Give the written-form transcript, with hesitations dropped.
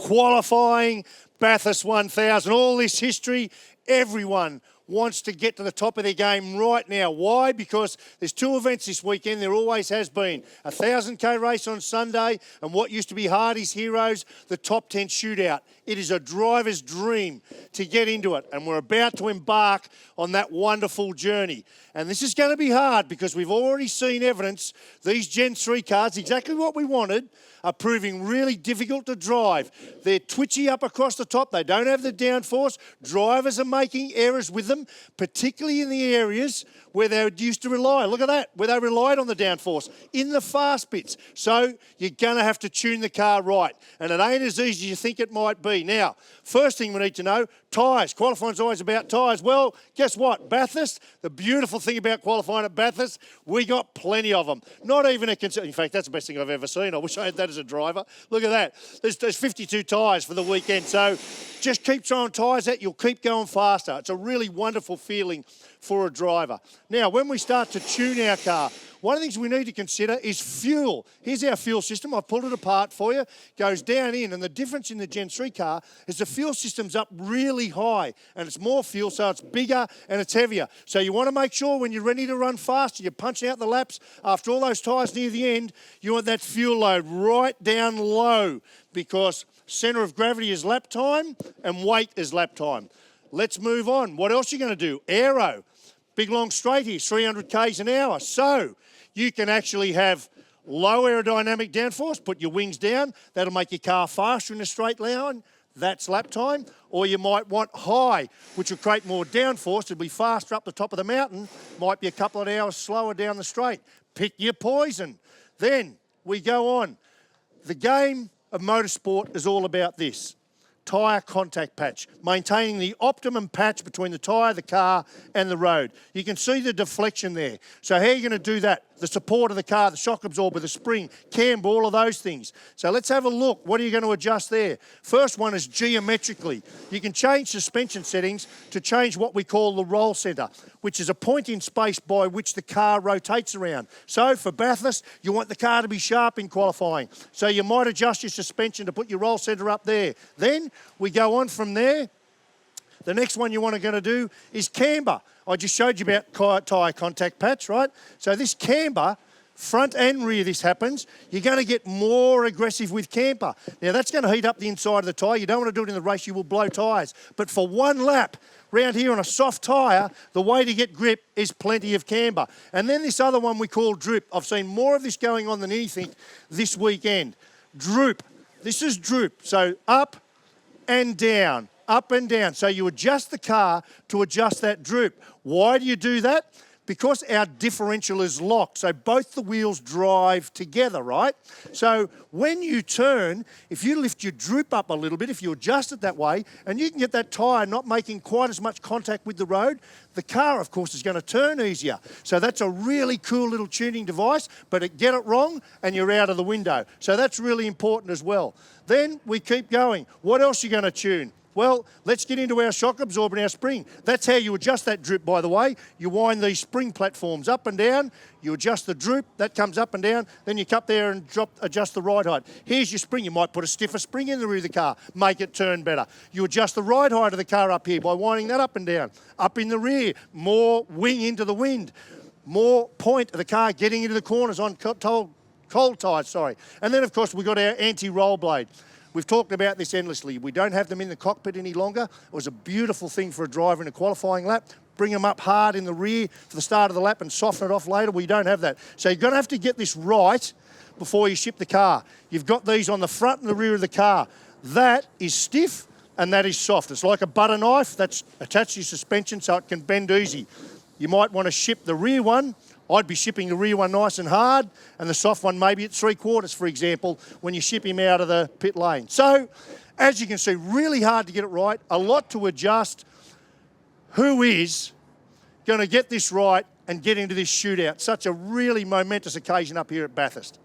qualifying, Bathurst 1000, all this history, everyone wants to get to the top of their game right now. Why? Because there's two events this weekend. There always has been. A 1,000K race on Sunday and what used to be Hardy's Heroes, the top 10 shootout. It is a driver's dream to get into it, and we're about to embark on that wonderful journey. And this is going to be hard because we've already seen evidence these Gen 3 cars, exactly what we wanted, are proving really difficult to drive. They're twitchy up across the top. They don't have the downforce. Drivers are making errors with them, particularly in the areas where they used to rely. Look at that, where they relied on the downforce in the fast bits. So you're going to have to tune the car right. And it ain't as easy as you think it might be. Now, first thing we need to know, tyres. Qualifying's always about tyres. Well, guess what? Bathurst, the beautiful thing about qualifying at Bathurst, we got plenty of them. Not even a concern. In fact, that's the best thing I've ever seen. I wish I had that as a driver. Look at that. There's 52 tyres for the weekend. So just keep throwing tyres out. You'll keep going faster. It's a really wonderful feeling for a driver. Now, when we start to tune our car, one of the things we need to consider is fuel. Here's our fuel system. I've pulled it apart for you. Goes down in, and the difference in the Gen 3 car is the fuel system's up really high, and it's more fuel, so it's bigger and it's heavier. So you want to make sure when you're ready to run fast, you're punching out the laps after all those tyres near the end, you want that fuel load right down low because centre of gravity is lap time and weight is lap time. Let's move on. What else are you going to do? Aero. Big long straight here, 300 k's an hour. So you can actually have low aerodynamic downforce, put your wings down. That'll make your car faster in a straight line. That's lap time. Or you might want high, which will create more downforce. It'll be faster up the top of the mountain. Might be a couple of hours slower down the straight. Pick your poison. Then we go on. The game of motorsport is all about this. Tyre contact patch, maintaining the optimum patch between the tyre, the car and the road. You can see the deflection there. So how are you going to do that? The support of the car, the shock absorber, the spring, camber, all of those things. So let's have a look. What are you going to adjust there? First one is geometrically. You can change suspension settings to change what we call the roll centre, which is a point in space by which the car rotates around. So for Bathurst, you want the car to be sharp in qualifying. So you might adjust your suspension to put your roll centre up there. Then we go on from there. The next one you want to do is camber. I just showed you about tyre contact patch, right? So this camber, front and rear this happens, you're going to get more aggressive with camber. Now that's going to heat up the inside of the tyre. You don't want to do it in the race, you will blow tyres. But for one lap, round here on a soft tyre, the way to get grip is plenty of camber. And then this other one we call droop. I've seen more of this going on than anything this weekend. Droop. This is droop. So up and down. Up and down. So you adjust the car to adjust that droop. Why do you do that? Because our differential is locked. So both the wheels drive together, right? So when you turn, if you lift your droop up a little bit, if you adjust it that way, and you can get that tyre not making quite as much contact with the road, the car, of course, is going to turn easier. So that's a really cool little tuning device, but get it wrong and you're out of the window. So that's really important as well. Then we keep going. What else are you going to tune? Well, let's get into our shock absorber and our spring. That's how you adjust that droop, by the way. You wind these spring platforms up and down. You adjust the droop. That comes up and down. Then you come there and adjust the ride height. Here's your spring. You might put a stiffer spring in the rear of the car, make it turn better. You adjust the ride height of the car up here by winding that up and down. Up in the rear, more wing into the wind. More point of the car getting into the corners on cold tyres, sorry. And then, of course, we've got our anti-roll blade. We've talked about this endlessly. We don't have them in the cockpit any longer. It was a beautiful thing for a driver in a qualifying lap. Bring them up hard in the rear for the start of the lap and soften it off later. We don't have that. So you're going to have to get this right before you ship the car. You've got these on the front and the rear of the car. That is stiff and that is soft. It's like a butter knife that's attached to your suspension so it can bend easy. You might want to ship the rear one. I'd be shipping the rear one nice and hard and the soft one maybe at 3/4, for example, when you ship him out of the pit lane. So, as you can see, really hard to get it right, a lot to adjust. Who is going to get this right and get into this shootout? Such a really momentous occasion up here at Bathurst.